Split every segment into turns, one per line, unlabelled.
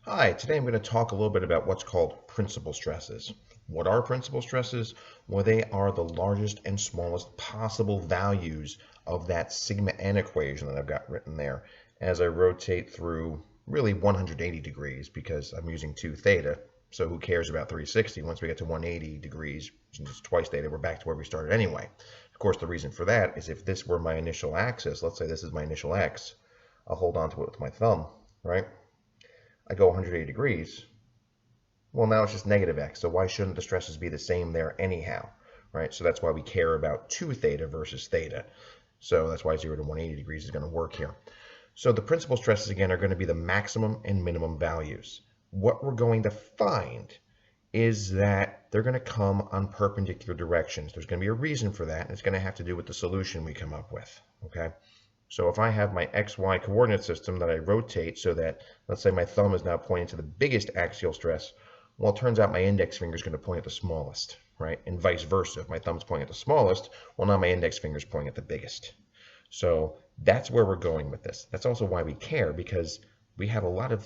Hi, today I'm going to talk a little bit about what's called principal stresses. What are principal stresses? Well, they are the largest and smallest possible values of that sigma n equation that I've got written there as I rotate through really 180 degrees because I'm using 2 theta. So who cares about 360? Once we get to 180 degrees, since it's twice theta, we're back to where we started anyway. Of course, the reason for that is if this were my initial axis, let's say this is my initial x, I'll hold on to it with my thumb, right? I go 180 degrees, well, now it's just negative x, so why shouldn't the stresses be the same there anyhow, right? So that's why we care about 2 theta versus theta. So that's why 0 to 180 degrees is going to work here. So the principal stresses, again, are going to be the maximum and minimum values. What we're going to find is that they're going to come on perpendicular directions. There's going to be a reason for that, and it's going to have to do with the solution we come up with, okay? So if I have my XY coordinate system that I rotate so that, let's say my thumb is now pointing to the biggest axial stress, well, it turns out my index finger is going to point at the smallest, right? And vice versa. If my thumb's pointing at the smallest, well, now my index finger is pointing at the biggest. So that's where we're going with this. That's also why we care, because we have a lot of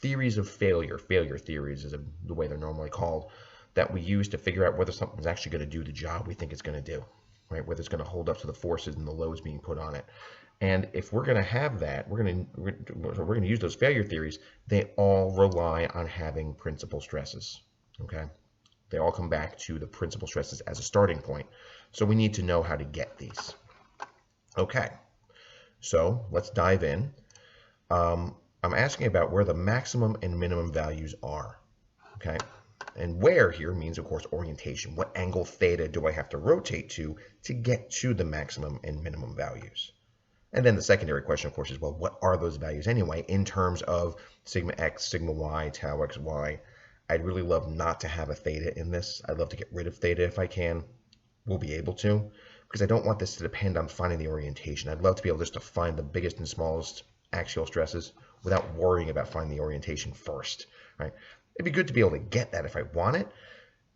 theories of failure theories is the way they're normally called, that we use to figure out whether something's actually going to do the job we think it's going to do, right? Whether it's going to hold up to the forces and the loads being put on it. And if we're going to have that, we're going to use those failure theories. They all rely on having principal stresses, okay? They all come back to the principal stresses as a starting point. So we need to know how to get these. Okay, so let's dive in. I'm asking about where the maximum and minimum values are, okay? And where here means, of course, orientation. What angle theta do I have to rotate to get to the maximum and minimum values? And then the secondary question, of course, is, well, what are those values anyway in terms of sigma x, sigma y, tau xy? I'd really love not to have a theta in this. I'd love to get rid of theta if I can. We'll be able to, because I don't want this to depend on finding the orientation. I'd love to be able just to find the biggest and smallest axial stresses without worrying about finding the orientation first, right? It'd be good to be able to get that if I want it.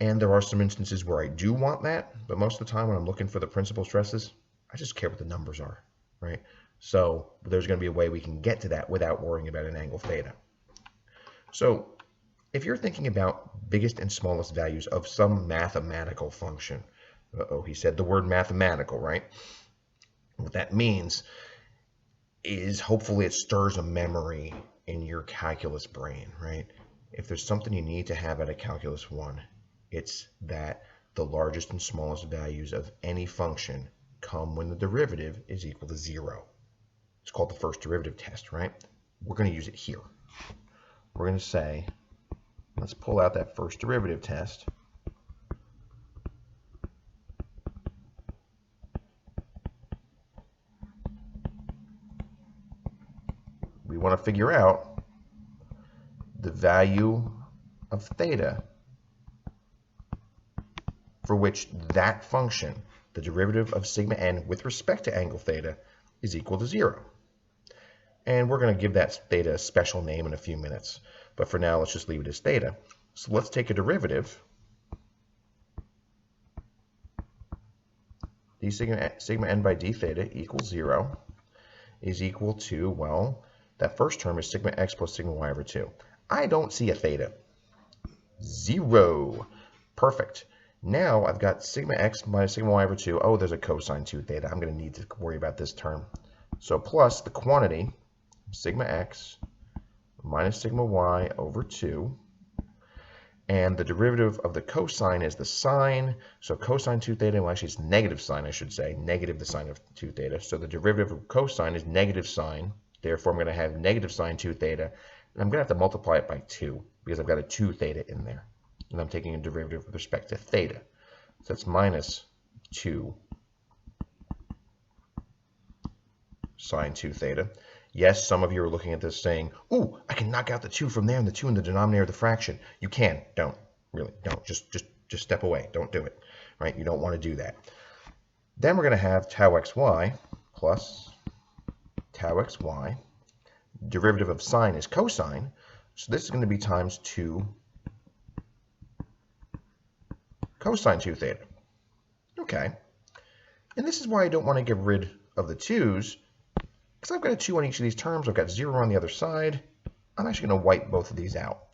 And there are some instances where I do want that, but most of the time when I'm looking for the principal stresses, I just care what the numbers are, right? So there's going to be a way we can get to that without worrying about an angle theta. So if you're thinking about biggest and smallest values of some mathematical function, he said the word mathematical, right? What that means is hopefully it stirs a memory in your calculus brain, right? If there's something you need to have out of calculus 1, it's that the largest and smallest values of any function come when the derivative is equal to 0. It's called the first derivative test, right? We're going to use it here. We're going to say, let's pull out that first derivative test. We want to figure out the value of theta for which that function, the derivative of sigma n with respect to angle theta, is equal to 0. And we're going to give that theta a special name in a few minutes. But for now, let's just leave it as theta. So let's take a derivative. d sigma n by d theta equals 0 is equal to, well, that first term is sigma x plus sigma y over 2. I don't see a theta. 0. Perfect. Now I've got sigma x minus sigma y over 2. Oh, there's a cosine 2 theta. I'm going to need to worry about this term. So plus the quantity, sigma x minus sigma y over 2. And the derivative of the cosine is the sine. So cosine 2 theta, well, actually it's negative sine, I should say. Negative the sine of 2 theta. So the derivative of cosine is negative sine. Therefore, I'm going to have negative sine 2 theta. And I'm going to have to multiply it by 2 because I've got a 2 theta in there. And I'm taking a derivative with respect to theta. So that's minus 2 sine 2 theta. Yes, some of you are looking at this saying, ooh, I can knock out the 2 from there and the 2 in the denominator of the fraction. You can. Don't. Really, don't. Just step away. Don't do it. Right? You don't want to do that. Then we're going to have tau xy plus tau xy. Derivative of sine is cosine. So this is going to be times 2 cosine 2 theta. Okay. And this is why I don't want to get rid of the 2's, because I've got a 2 on each of these terms. I've got 0 on the other side. I'm actually going to wipe both of these out.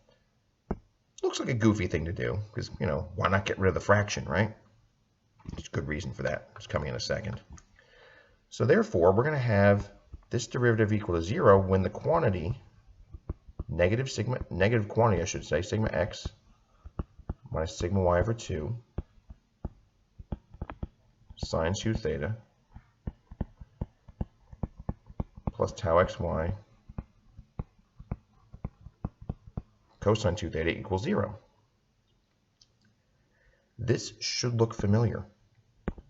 Looks like a goofy thing to do because, why not get rid of the fraction, right? There's a good reason for that. It's coming in a second. So therefore, we're going to have this derivative equal to 0 when the quantity, negative quantity, I should say, sigma x minus sigma y over 2 sine 2 theta plus tau xy cosine 2 theta equals 0. This should look familiar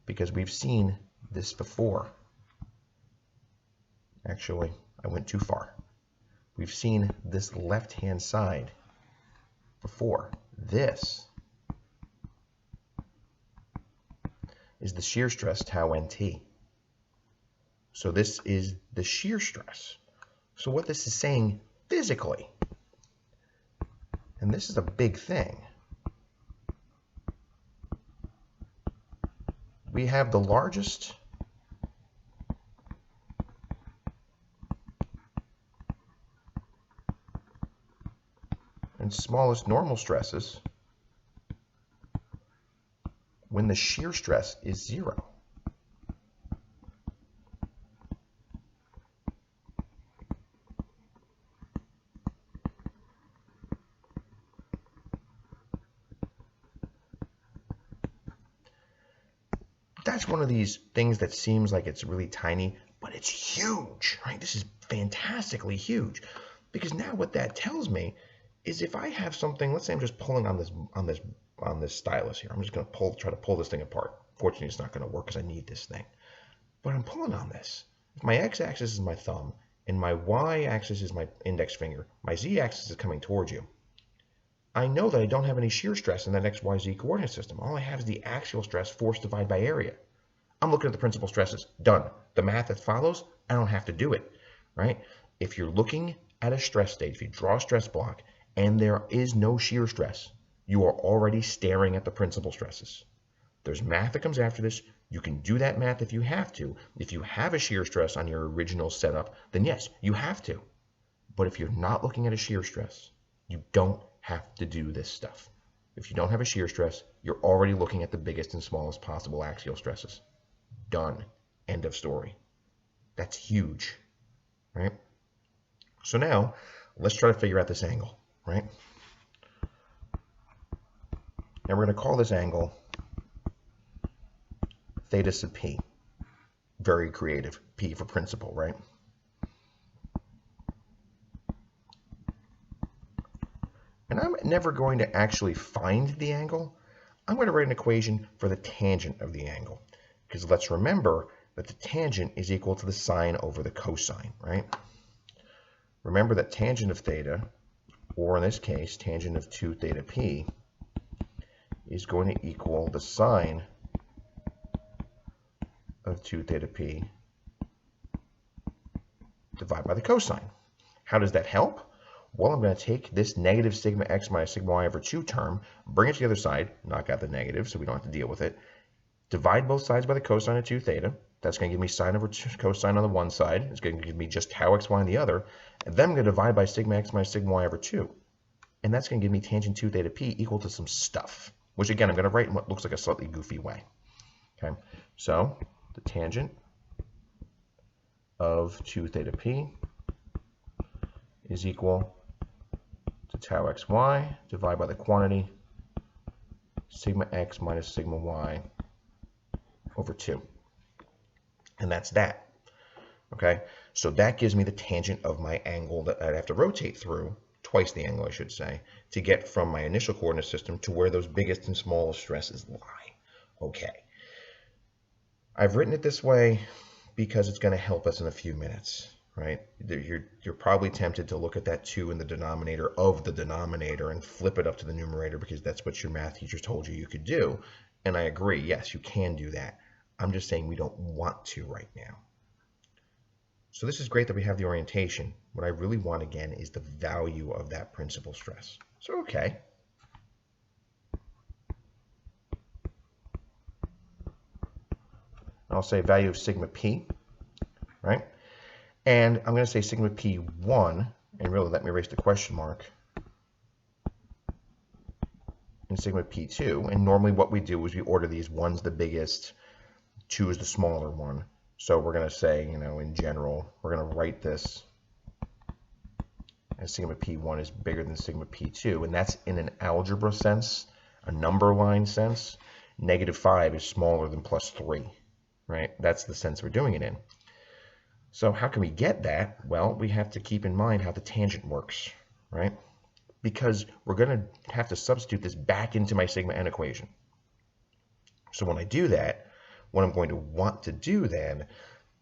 because we've seen this before. Actually, I went too far. We've seen this left-hand side before. This is the shear stress tau nt. So this is the shear stress. So what this is saying physically, and this is a big thing, we have the largest and smallest normal stresses when the shear stress is 0. That's one of these things that seems like it's really tiny, but it's huge, right? This is fantastically huge, because now what that tells me is if I have something, let's say I'm just pulling on this stylus here. I'm just going to try to pull this thing apart. Fortunately, it's not going to work because I need this thing. But I'm pulling on this. If my x-axis is my thumb and my y-axis is my index finger, my z-axis is coming towards you, I know that I don't have any shear stress in that XYZ coordinate system. All I have is the axial stress, force divided by area. I'm looking at the principal stresses. Done. The math that follows, I don't have to do it, right? If you're looking at a stress state, if you draw a stress block and there is no shear stress, you are already staring at the principal stresses. There's math that comes after this. You can do that math if you have to. If you have a shear stress on your original setup, then yes, you have to. But if you're not looking at a shear stress, you don't have to do this stuff. If you don't have a shear stress, you're already looking at the biggest and smallest possible axial stresses. Done. End of story. That's huge, right? So now, let's try to figure out this angle, right? And we're going to call this angle theta sub p. Very creative. P for principal, right? And I'm never going to actually find the angle. I'm going to write an equation for the tangent of the angle. Because let's remember that the tangent is equal to the sine over the cosine, right? Remember that tangent of theta, or in this case, tangent of 2 theta p, is going to equal the sine of 2 theta p divided by the cosine. How does that help? Well, I'm going to take this negative sigma x minus sigma y over 2 term, bring it to the other side, knock out the negative so we don't have to deal with it, divide both sides by the cosine of 2 theta. That's going to give me sine over cosine on the one side. It's going to give me just tau xy on the other. And then I'm going to divide by sigma x minus sigma y over 2. And that's going to give me tangent 2 theta p equal to some stuff, which again, I'm going to write in what looks like a slightly goofy way. Okay, so the tangent of 2 theta p is equal to tau xy divided by the quantity sigma x minus sigma y over 2. And that's that. Okay, so that gives me the tangent of my angle that I'd have to rotate through, twice the angle I should say, to get from my initial coordinate system to where those biggest and smallest stresses lie. Okay, I've written it this way because it's going to help us in a few minutes, right? You're probably tempted to look at that 2 in the denominator of the denominator and flip it up to the numerator because that's what your math teacher told you could do. And I agree, yes, you can do that. I'm just saying we don't want to right now. So this is great that we have the orientation. What I really want again is the value of that principal stress. So okay. I'll say value of sigma p, right? And I'm going to say sigma p1 And really, let me erase the question mark in sigma P2. And normally what we do is we order these. 1's the biggest, 2 is the smaller one. So we're going to say, in general, we're going to write this as sigma P1 is bigger than sigma P2. And that's in an algebra sense, a number line sense. -5 is smaller than +3, right? That's the sense we're doing it in. So how can we get that? Well, we have to keep in mind how the tangent works, right? Because we're going to have to substitute this back into my sigma n equation. So when I do that, what I'm going to want to do then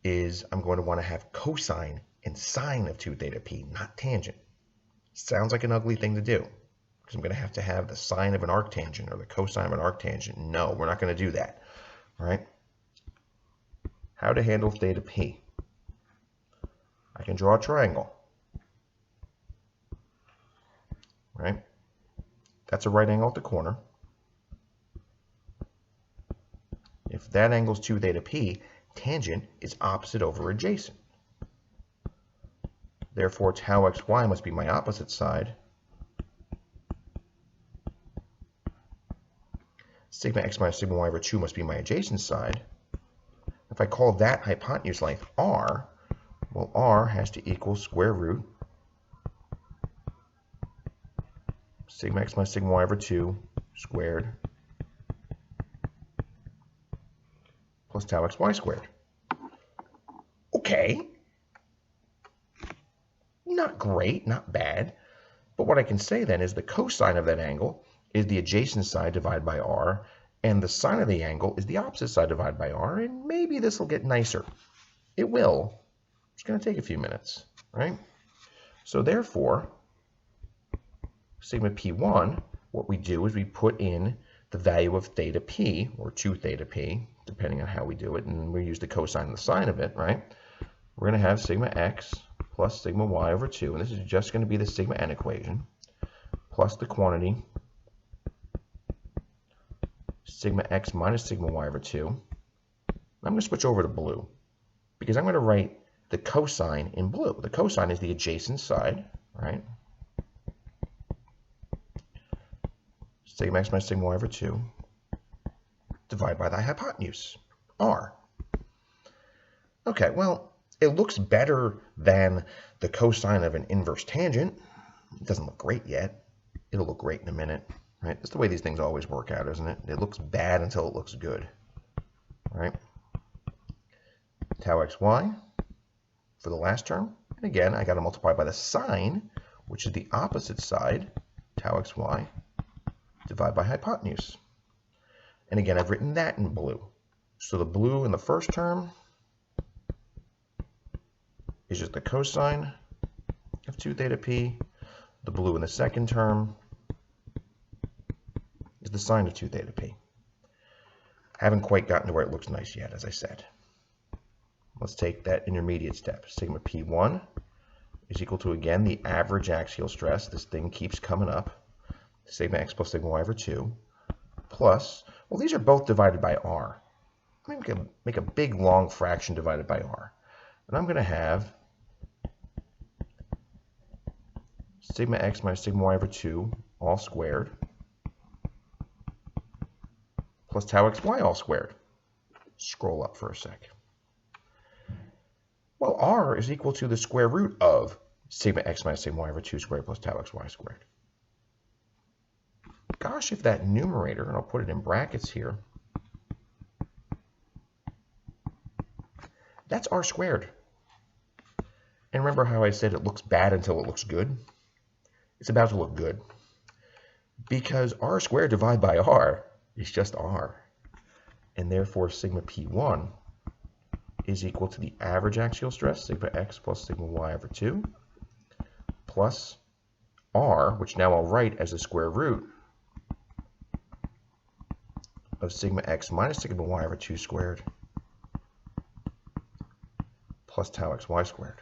is I'm going to want to have cosine and sine of 2 theta p, not tangent. Sounds like an ugly thing to do, because I'm going to have the sine of an arctangent or the cosine of an arctangent. No, we're not going to do that, all right? How to handle theta p? I can draw a triangle, right? That's a right angle at the corner. If that angle's 2 theta p, tangent is opposite over adjacent. Therefore, tau xy must be my opposite side. Sigma x minus sigma y over 2 must be my adjacent side. If I call that hypotenuse length r, well, r has to equal square root sigma x minus sigma y over 2 squared plus tau xy squared. Okay. Not great, not bad. But what I can say then is the cosine of that angle is the adjacent side divided by r, and the sine of the angle is the opposite side divided by r, and maybe this will get nicer. It will. It's going to take a few minutes, right? So therefore, sigma p1, what we do is we put in the value of theta p, or 2 theta p, depending on how we do it, and we use the cosine and the sine of it, right? We're going to have sigma x plus sigma y over 2, and this is just going to be the sigma n equation, plus the quantity sigma x minus sigma y over 2. I'm going to switch over to blue, because I'm going to write the cosine in blue. The cosine is the adjacent side, right? Sigma x minus sigma y over 2 divided by the hypotenuse, r. Okay, well, it looks better than the cosine of an inverse tangent. It doesn't look great yet. It'll look great in a minute, right? That's the way these things always work out, isn't it? It looks bad until it looks good, right? Tau xy for the last term. And again, I got to multiply by the sine, which is the opposite side, tau xy, divided by hypotenuse. And again, I've written that in blue. So the blue in the first term is just the cosine of 2 theta p. The blue in the second term is the sine of 2 theta p. Haven't quite gotten to where it looks nice yet, as I said. Let's take that intermediate step. Sigma p1 is equal to, again, the average axial stress. This thing keeps coming up. Sigma x plus sigma y over 2 plus, well, these are both divided by r. I'm going to make a big long fraction divided by r. And I'm going to have sigma x minus sigma y over 2 all squared plus tau xy all squared. Scroll up for a sec. Well, r is equal to the square root of sigma x minus sigma y over 2 squared plus tau xy squared. Gosh, if that numerator, and I'll put it in brackets here, that's r squared. And remember how I said it looks bad until it looks good? It's about to look good. Because r squared divided by r is just r. And therefore, sigma p1 is equal to the average axial stress, sigma x plus sigma y over 2, plus r, which now I'll write as the square root of sigma x minus sigma y over 2 squared plus tau xy squared.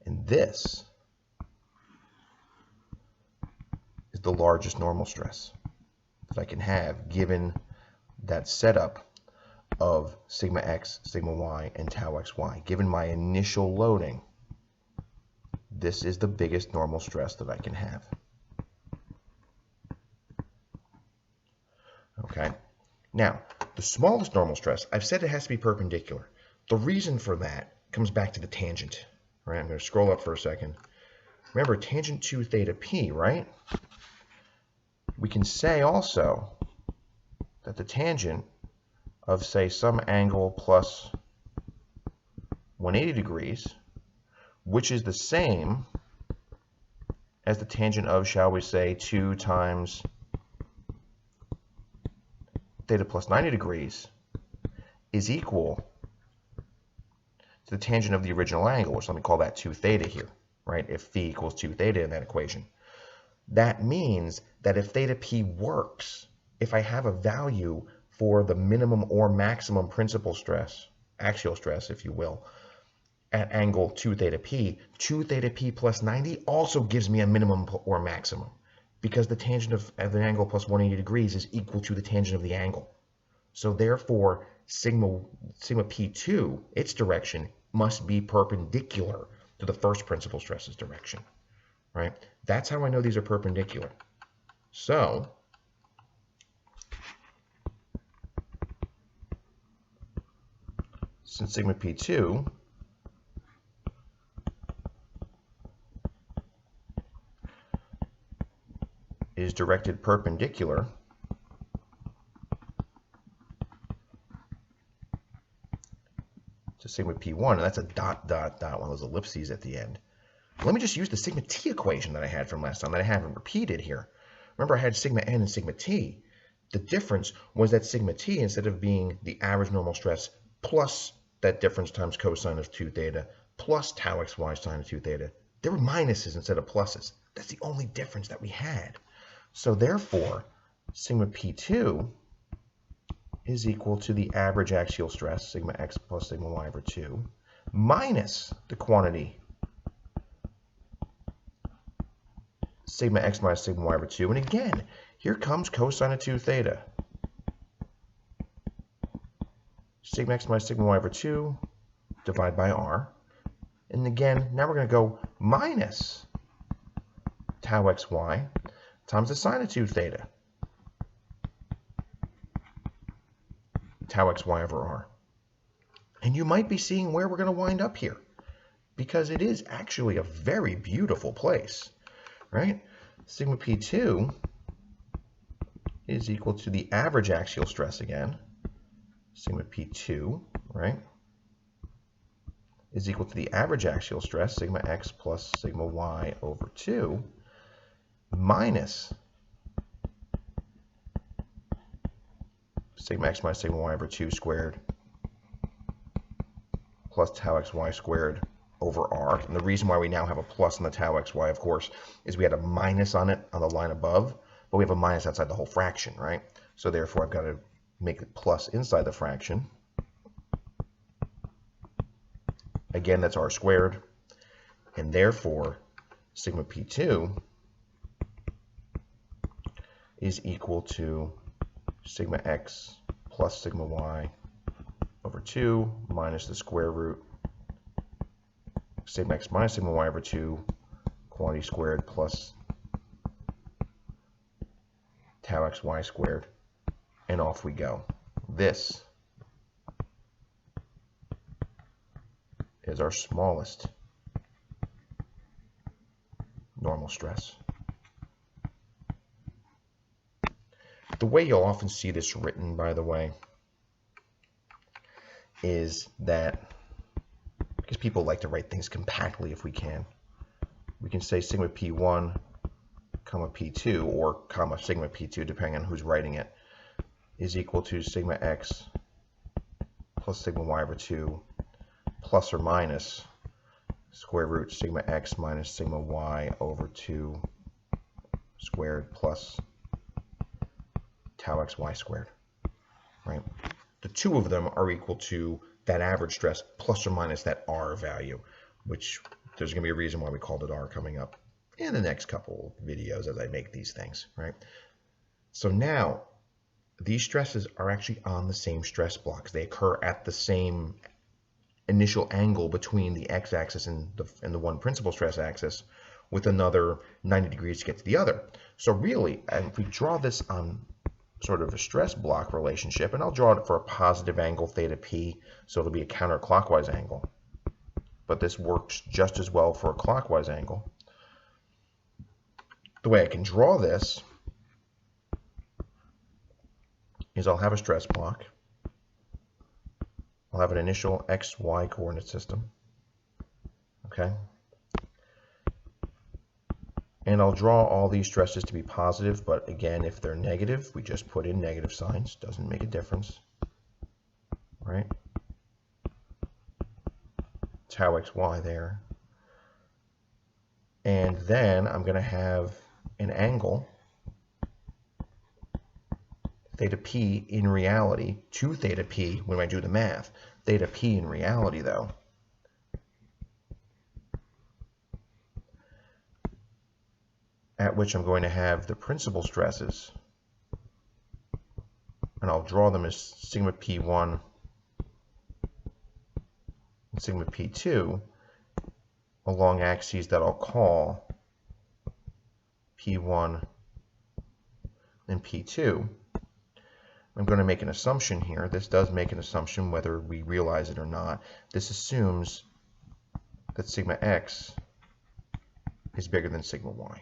And this is the largest normal stress that I can have given that setup of sigma x, sigma y, and tau xy. Given my initial loading, this is the biggest normal stress that I can have. Okay. Now, the smallest normal stress, I've said it has to be perpendicular. The reason for that comes back to the tangent. Right? I'm going to scroll up for a second. Remember, tangent 2 theta p, right? We can say also that the tangent of, say, some angle plus 180 degrees, which is the same as the tangent of, shall we say, 2 times theta plus 90 degrees, is equal to the tangent of the original angle, which let me call that 2 theta here, right? If phi equals 2 theta in that equation. That means that if theta p works, if I have a value for the minimum or maximum principal stress, axial stress, if you will, at angle 2 theta p plus 90 also gives me a minimum or maximum, because the tangent of the angle plus 180 degrees is equal to the tangent of the angle. So therefore, sigma p2, its direction, must be perpendicular to the first principal stress's direction, right? That's how I know these are perpendicular. So, since sigma p2 is directed perpendicular to sigma p1, and that's a dot, dot, dot, one of those ellipses at the end. Let me just use the sigma t equation that I had from last time that I haven't repeated here. Remember, I had sigma n and sigma t. The difference was that sigma t, instead of being the average normal stress plus that difference times cosine of 2 theta plus tau xy sine of 2 theta, there were minuses instead of pluses. That's the only difference that we had. So therefore, sigma p2 is equal to the average axial stress, sigma x plus sigma y over 2, minus the quantity sigma x minus sigma y over 2. And again, here comes cosine of 2 theta. Sigma x minus sigma y over 2 divided by r. And again, now we're going to go minus tau xy times the sine of 2 theta. Tau xy over r. And you might be seeing where we're going to wind up here, because it is actually a very beautiful place, right? Sigma p2 is equal to the average axial stress again. Sigma p2, right, is equal to the average axial stress, sigma x plus sigma y over 2, minus sigma x minus sigma y over 2 squared plus tau xy squared over r. And the reason why we now have a plus on the tau xy, of course, is we had a minus on it on the line above, but we have a minus outside the whole fraction, right? So therefore, I've got to make it plus inside the fraction. Again, that's r squared. And therefore, sigma p2 is equal to sigma x plus sigma y over 2 minus the square root sigma x minus sigma y over 2 quantity squared plus tau xy squared, and off we go. This is our smallest normal stress. The way you'll often see this written, by the way, is that, because people like to write things compactly if we can, we can say sigma p1 comma p2 or comma sigma p2, depending on who's writing it, is equal to sigma x plus sigma y over 2 plus or minus square root sigma x minus sigma y over 2 squared plus tau xy squared, right? The two of them are equal to that average stress plus or minus that r value, which there's going to be a reason why we called it r coming up in the next couple videos as I make these things, right? So now these stresses are actually on the same stress blocks. They occur at the same initial angle between the x-axis and the one principal stress axis with another 90 degrees to get to the other. So really, if we draw this on sort of a stress block relationship, and I'll draw it for a positive angle theta p, so it'll be a counterclockwise angle, but this works just as well for a clockwise angle. The way I can draw this is I'll have a stress block. I'll have an initial x, y coordinate system, okay? And I'll draw all these stresses to be positive, but again, if they're negative, we just put in negative signs. Doesn't make a difference, right? Tau xy there. And then I'm going to have an angle, theta p in reality, 2 theta p when I do the math. Theta p in reality, though, at which I'm going to have the principal stresses, and I'll draw them as sigma p1 and sigma p2 along axes that I'll call p1 and p2. I'm going to make an assumption here. This does make an assumption whether we realize it or not. This assumes that sigma x is bigger than sigma y.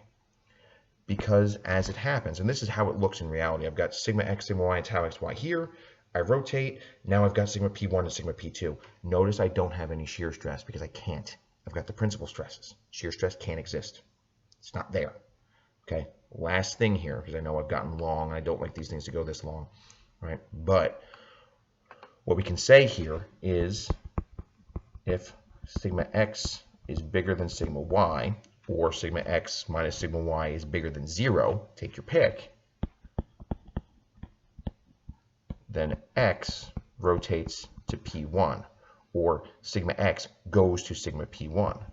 Because as it happens, and this is how it looks in reality, I've got sigma x, sigma y, and tau xy here. I rotate. Now I've got sigma p1 and sigma p2. Notice I don't have any shear stress because I can't. I've got the principal stresses. Shear stress can't exist. It's not there. Okay, last thing here, because I know I've gotten long. I don't like these things to go this long, right? But what we can say here is if sigma x is bigger than sigma y, or sigma x minus sigma y is bigger than 0, take your pick, then x rotates to p1, or sigma x goes to sigma p1.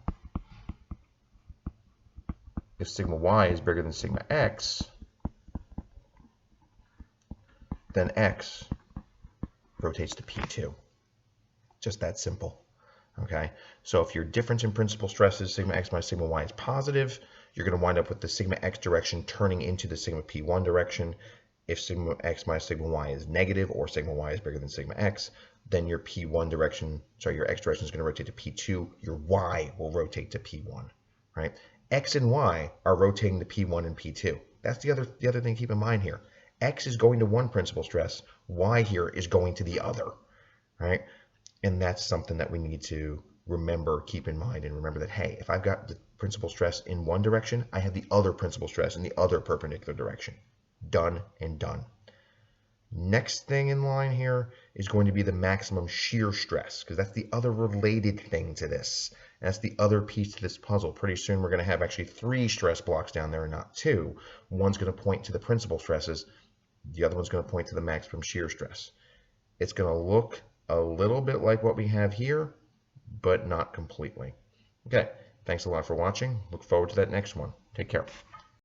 If sigma y is bigger than sigma x, then x rotates to p2. Just that simple. Okay, so if your difference in principal stresses, sigma x minus sigma y, is positive, you're going to wind up with the sigma x direction turning into the sigma p1 direction. If sigma x minus sigma y is negative, or sigma y is bigger than sigma x, then your p1 direction, sorry, your x direction is going to rotate to p2. Your y will rotate to p1, right? X and y are rotating to p1 and p2. That's the other thing to keep in mind here. X is going to one principal stress, y here is going to the other, right? And that's something that we need to remember, keep in mind, and remember that, hey, if I've got the principal stress in one direction, I have the other principal stress in the other perpendicular direction. Done and done. Next thing in line here is going to be the maximum shear stress, because that's the other related thing to this. And that's the other piece to this puzzle. Pretty soon we're going to have actually 3 stress blocks down there and not 2. One's going to point to the principal stresses. The other one's going to point to the maximum shear stress. It's going to look a little bit like what we have here, but not completely. Okay, thanks a lot for watching. Look forward to that next one. Take care.